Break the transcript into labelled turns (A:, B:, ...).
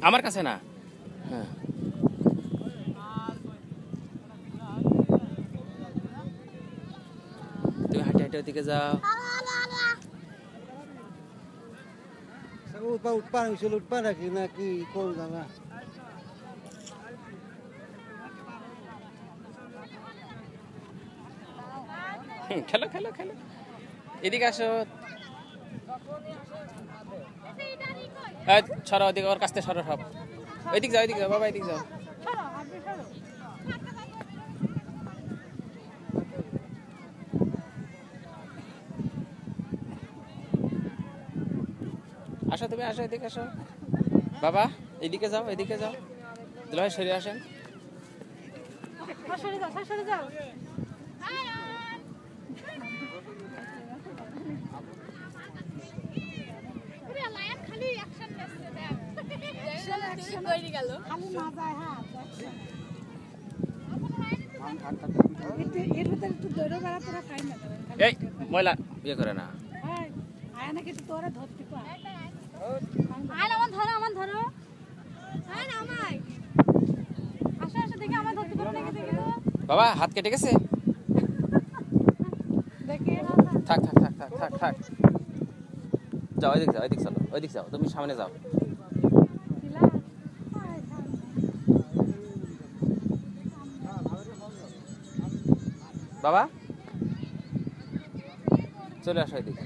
A: আমার কাছে না। হ্যাঁ তুমি হাঁটে হাঁটে ওদিকে যাও।
B: উঠবা নাকি নাকি কোন জানা
A: খেলো খেলো খেলো, এদিকে আসো। সরো ওদিকে, ওর কাছ থেকে সরো সব। ওইদিকে যাও, ওইদিকে যাও বাবা, এদিকে যাও। আসো তুমি, আসো এদিকে আসো বাবা, এদিকে যাও, এদিকে যাও। দুলাভাই সরে আসেন।
C: সরে যাও।
A: এই ময়লা ইয়ে করে না। বাবা হাত কেটে গেছে। থাক থাক থাক থাক থাক থাক, যাও ওইদিকে যাও, ওইদিকে চলো, ওইদিকে যাও, তুমি সামনে যাও। বাবা চলে আসো এদিকে।